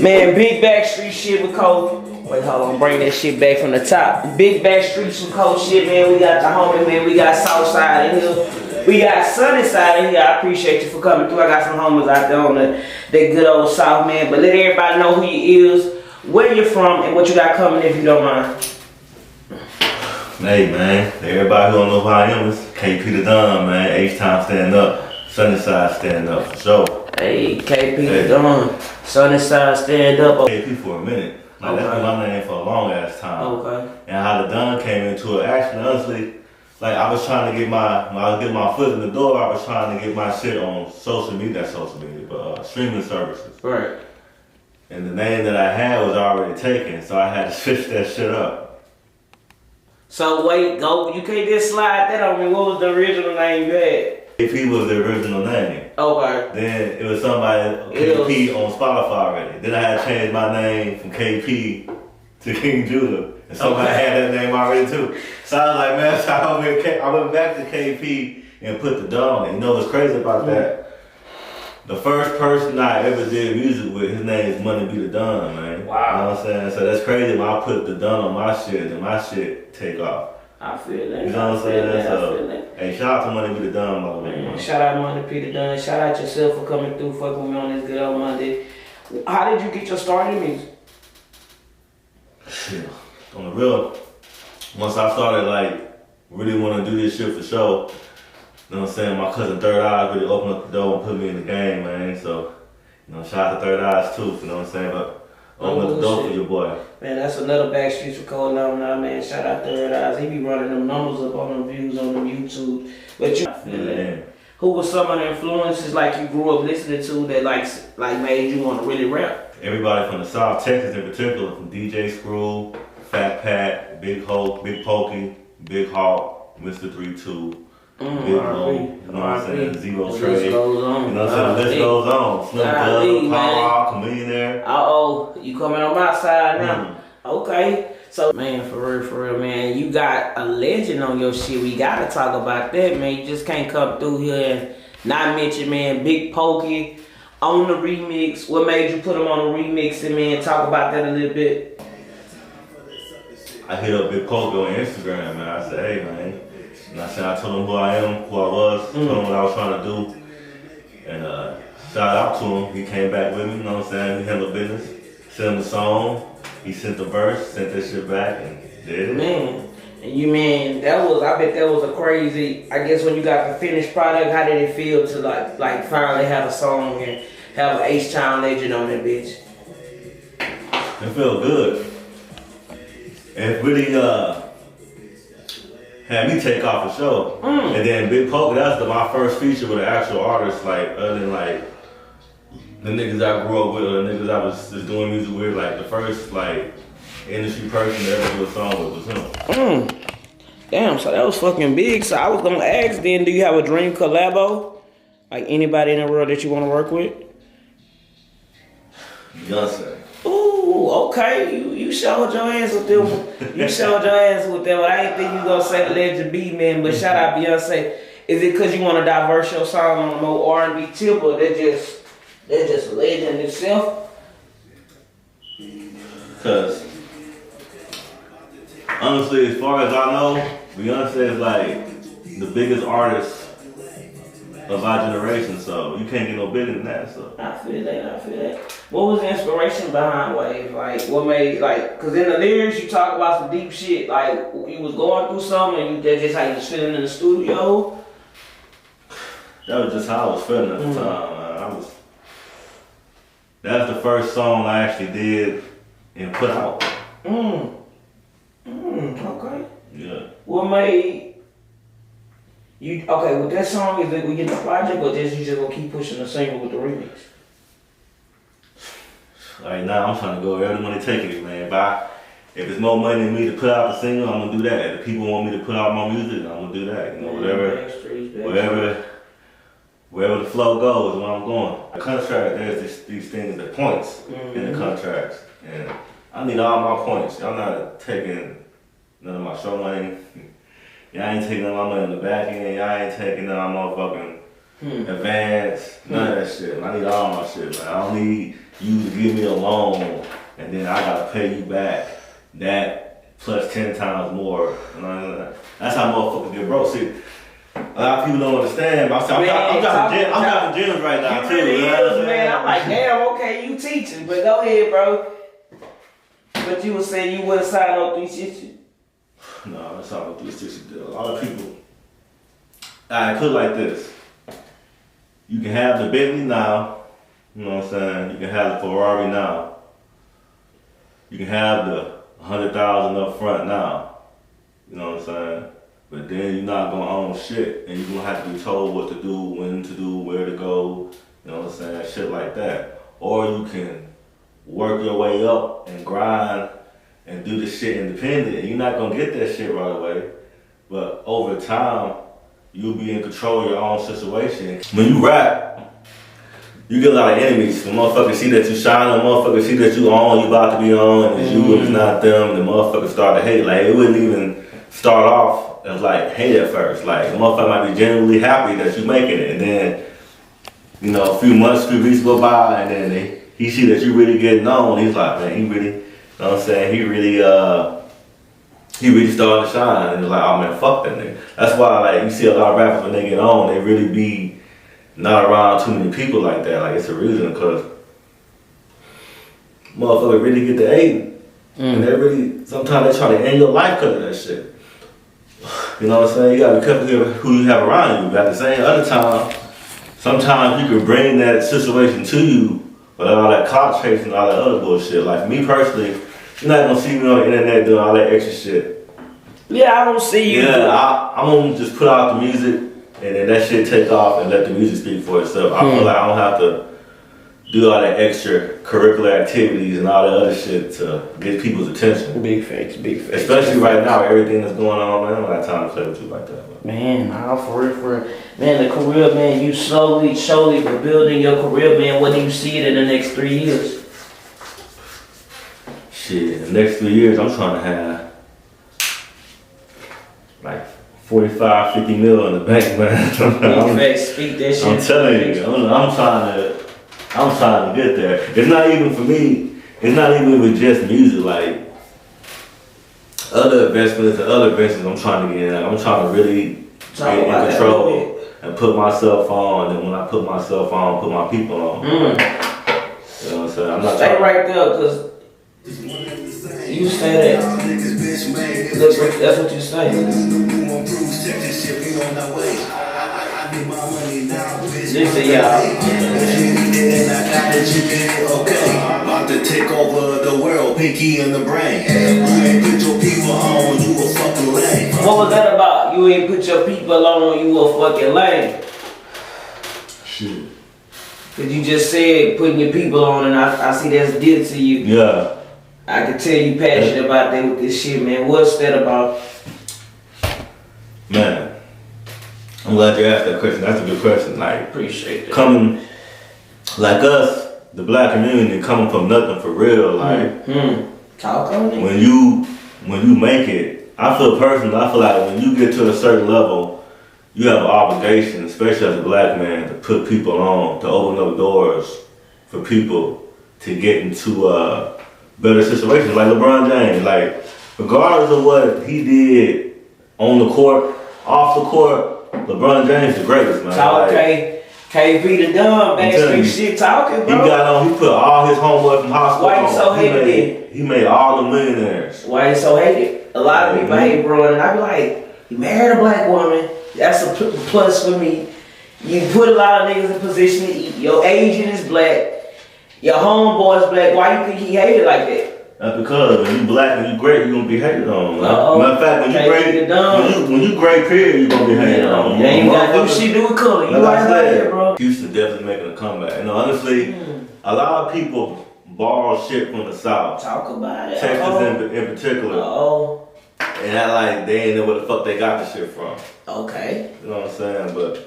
Man, Big Backstreet shit with Coach. Wait, hold on, bring that shit back from the top. Big Backstreet with Coach shit, man. We got the homie, man. We got Southside in here. We got Sunnyside in here. I appreciate you for coming through. I got some homies out there on that good old South, man. But let everybody know who you is, where you're from, and what you got coming if you don't mind. Hey, man. Everybody who don't know who I am is KP the Don, man. H-Time stand up. Sunnyside stand up for sure. Hey, KP the Don. Sunnyside stand up. KP for a minute. Like, that's been my name for a long ass time. Okay. And how the Don came into it, actually, honestly, like I was trying to get when I was getting my foot in the door, I was trying to get my shit on social media, but streaming services. Right. And the name that I had was already taken, so I had to switch that shit up. So wait, you can't just slide that on me. What was the original name you had? KP was the original name. Okay. Then it was somebody, KP on Spotify already. Then I had to change my name from KP to King Judah. And somebody had that name already too. So I was like, man, so I went back to KP and put the Don. And you know what's crazy about that? The first person I ever did music with, his name is Money Be the Don, man. Wow. You know what I'm saying? So that's crazy when I put the Don on my shit and my shit take off. I feel that. You know what I'm saying? So, hey, shout out to Money Be the Don, by the way. Man, shout out Money Be the Don. Shout out yourself for coming through, fucking with me on this good old Monday. How did you get your start in music? Shit. On the real, once I started like really want to do this shit for sure, you know what I'm saying, my cousin Third Eyes really opened up the door and put me in the game, man. So, you know, shout out to Third Eyes too, you know what I'm saying? But open up the door for your boy. Man, that's another Backstreet's recording now, man. Shout out to Third Eyes. He be running them numbers up on them views on them YouTube. But you, who was some of the influences like you grew up listening to that like made you want to really rap? Everybody from the South, Texas in particular, from DJ Screw, Fat Pat, Big Hope, Big Pokey, Big Hawk, Mr. 3-2, Big Low, you know what I'm saying, Zero Trade, you know what I'm saying, the list goes on. Slim Thug, Power, Chameleonaire. Uh-oh, you coming on my side now. Okay. So, man, for real, man, you got a legend on your shit. We gotta talk about that, man. You just can't come through here and not mention, man, Big Pokey on the remix. What made you put him on the remix and, man, talk about that a little bit? I hit up Big Pokey on Instagram, man. I said, hey, man. And I told him who I am, who I was, told him what I was trying to do. And shout out to him. He came back with me, you know what I'm saying? We handled business. Sent him the song. He sent the verse, sent that shit back, and did it. Man, and you, man, I bet that was a crazy, I guess when you got the finished product, how did it feel to like finally have a song and have an H-Town legend on that bitch? It felt good. It really had me take off the show. And then Big Pokey, that's my first feature with an actual artist, like other than like the niggas I grew up with or the niggas I was just doing music with. Like the first like industry person to ever do a song with was him. Damn, so that was fucking big. So I was gonna ask then, do you have a dream collabo? Like anybody in the world that you wanna work with? Beyonce. Ooh, okay. You showed your ass with them. You showed your ass with them. I didn't think you gonna say the Legend B, man, but shout out Beyonce. Is it because you want to diverse your song on a more R&B tip, or they're just a legend itself? Because honestly, as far as I know, Beyonce is like the biggest artist of our generation, so you can't get no bigger than that. So I feel that. What was the inspiration behind Wave? Like, what made, like, cause in the lyrics you talk about some deep shit. Like, you was going through something, and that's just how you was feeling in the studio. That was just how I was feeling at the time. That's the first song I actually did and put out. Okay. Yeah. What made you, okay, with that song, is it we get the project, or just you just gonna keep pushing the single with the remix? Right now, I'm trying to go wherever the money taking it, man. If it's more money than me to put out the single, I'm gonna do that. If people want me to put out more music, I'm gonna do that. You know, wherever the flow goes is where I'm going. The contract, there's these things, the points in the contracts. And I need all my points. Y'all not taking none of my show money. Y'all ain't taking none of my money in the back end. Y'all ain't taking none of my motherfucking advance. None of that shit. I need all my shit, man. I don't need you to give me a loan, and then I gotta pay you back that plus 10 times more. That's how motherfuckers get broke. See, a lot of people don't understand. But I'm dropping gems right now too. Really is, man. I'm like, damn, okay, you teaching, but go ahead, bro. But you was saying you wouldn't sign up 360. No, that's not a 360 deal. A lot of people. I put it like this. You can have the Bentley now. You know what I'm saying? You can have the Ferrari now. You can have the 100,000 up front now. You know what I'm saying? But then you're not gonna own shit, and you're gonna have to be told what to do, when to do, where to go. You know what I'm saying? Shit like that. Or you can work your way up and grind and do this shit independent. And you're not gonna get that shit right away. But over time, you'll be in control of your own situation. When you rap, you get a lot of enemies. The motherfuckers see that you shining, the motherfuckers see that you on, you about to be on, and it's you and it's not them, the motherfuckers start to hate. Like, it wouldn't even start off as like hate at first. Like, the motherfucker might be genuinely happy that you making it, and then, you know, a few months, few weeks go by, and then he see that you really getting on, he's like, man, he really, you know what I'm saying, he really started to shine, and he's like, oh man, fuck that nigga. That's why, like, you see a lot of rappers when they get on, they really be not around too many people like that. Like, it's a reason, because motherfuckers really get to hating. And they really, sometimes they try to end your life because of that shit. You know what I'm saying? You gotta be careful who you have around you. But at the same other time, sometimes you can bring that situation to you without all that clout chasing and all that other bullshit. Like, me personally, you're not gonna see me on the internet doing all that extra shit. Yeah, I don't see you. Yeah, I'm gonna just put out the music, and then that shit take off and let the music speak for itself. I feel like I don't have to do all that extra curricular activities and all that other shit to get people's attention. Big facts, big facts. Especially right now, everything that's going on, man. I don't have time to play with you like that. Man, for real. Man, the career, man, you slowly rebuilding your career, man. What do you see it in the next 3 years? Shit, the next 3 years, I'm trying to have like 45, 50 mil in the bank, man. Speak that shit. I'm telling you, I'm trying to get there. It's not even for me, it's not even with just music, like other investments and other ventures I'm trying to get in. I'm trying to really get in control and put myself on, and then when I put myself on, put my people on. You know what I'm saying? I'm not Stay right there, cause you say that. That's what you say. Listen, y'all. About to take over the world, pinky in the brain. You ain't put your people on, you a fucking lame. What was that about? You ain't put your people on, you a fucking lame. Shit. Cause you just said putting your people on, and I see that's dear to you. Yeah. I can tell you passionate about that with this shit, man. What's that about? Man, I'm glad you asked that question. That's a good question. Like, Appreciate that. Coming, like us, the black community, coming from nothing for real. Like, Talk on it. when you make it, I feel like when you get to a certain level, you have an obligation, especially as a black man, to put people on, to open up doors for people to get into better situations. Like LeBron James, like, regardless of what he did on the court, off the court, LeBron James the greatest, man. Talk, like, KP the dumb, backstreet shit talking, bro. He put all his homework from high school. Why you so hated? He made all the millionaires. Why you so hated? A lot of people hate bro, and I be like, you married a black woman, that's a plus for me. You put a lot of niggas in position to eat. Your agent is black. Your homeboy's black. Why you think he hated like that? That's because when you black and you great, you gonna be hated on. Uh-oh. Matter of fact, when you great, period, you gonna be hated on. You ain't got to do shit do with color. You right there, bro. Houston definitely making a comeback. And honestly, a lot of people borrow shit from the South. Talk about it. Texas in particular. And act like they ain't know where the fuck they got the shit from. Okay. You know what I'm saying? But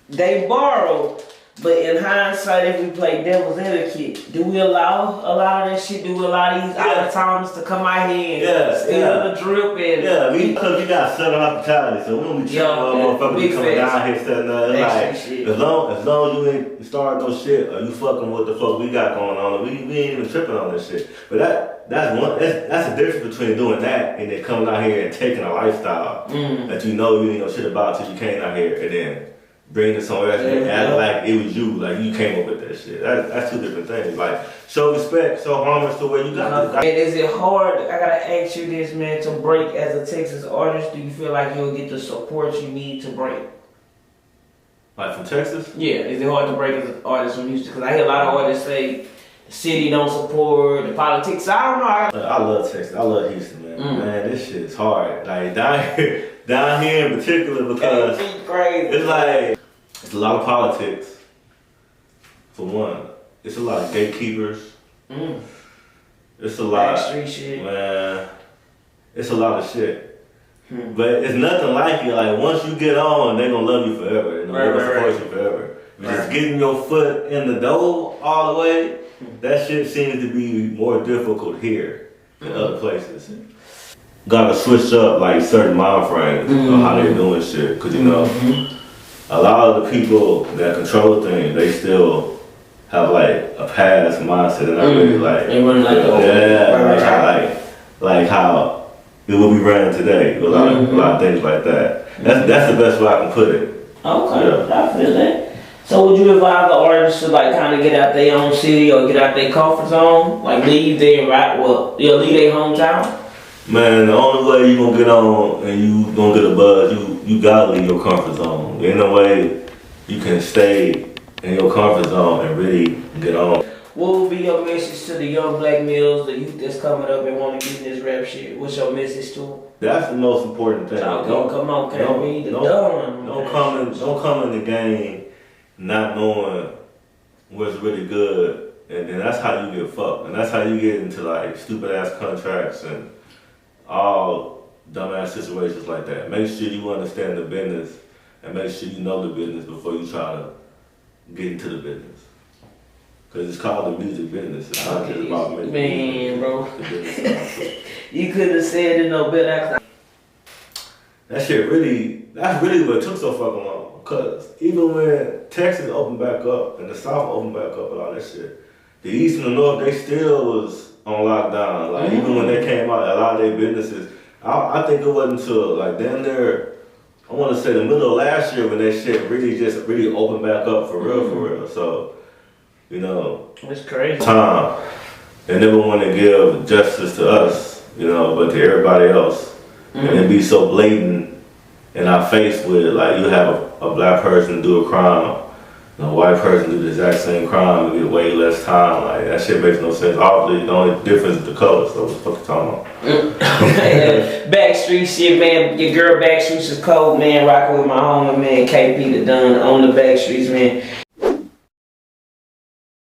they borrow, But in hindsight, if we play devil's advocate, do we allow a lot of that shit? Do we allow these out of towners to come out here and steal the drip and because you got Southern hospitality, so we don't be tripping on motherfuckers coming down here setting up. Like as long as you ain't starting no shit or you fucking with the fuck we got going on, we ain't even tripping on this shit. But that's the difference between doing that and then coming out here and taking a lifestyle that you know you ain't know shit about till you came out here and then bring it somewhere else and act like it was you, like you came up with that shit. That's two different things. Like, show respect, show homage to where you got it. And is it hard, I gotta ask you this, man, to break as a Texas artist? Do you feel like you'll get the support you need to break? Like from Texas? Yeah, is it hard to break as an artist from Houston? Because I hear a lot of artists say the city don't support, the politics, I don't know. I love Texas, I love Houston, man. Man, this shit is hard. Like, down here in particular because it's like, it's a lot of politics, for one. It's a lot of gatekeepers. It's a lot, street shit. Man, it's a lot of shit. But it's nothing like it. Like, once you get on, they're gonna love you forever. They're gonna support you forever. But just getting your foot in the door all the way, that shit seems to be more difficult here than other places. Gotta switch up like certain mind frames of how they're doing shit. Cause you know, a lot of the people that control things, they still have like a past mindset and I really like, like how it will be running today. A lot of things like that. That's the best way I can put it. Okay, I feel that. So would you advise the artists to like kind of get out their own city or get out their comfort zone, like leave their leave their hometown? Man, the only way you gonna get on and you gonna get a buzz, you gotta leave your comfort zone. There ain't no way you can stay in your comfort zone and really get on. What would be your message to the young black males, the youth that's coming up and want to get in this rap shit? What's your message to them? That's the most important thing. Don't come in the game not knowing what's really good, and then that's how you get fucked, and that's how you get into like stupid ass contracts and all dumbass situations like that. Make sure you understand the business and make sure you know the business before you try to get into the business. Cause it's called the music business. It's not just about making music. Bro. You couldn't have said it no better. That's really what took so fucking long. Cause even when Texas opened back up and the South opened back up and all that shit, the East and the North, they still was on lockdown. Like even when they came out, a lot of their businesses, I think it wasn't until like damn near, I want to say the middle of last year when that shit really opened back up for real. So, you know, it's crazy. Time, they never want to give justice to us, you know, but to everybody else, and it be so blatant in our face with like you have a black person do a crime. A white person do the exact same crime and get way less time. Like that shit makes no sense. Obviously, the only difference is the color. So what the fuck you talking about? Backstreet shit, man. Your girl Backstreets is cold, man. Rocking with my homie, man. KP the Dunn on the Backstreets, man.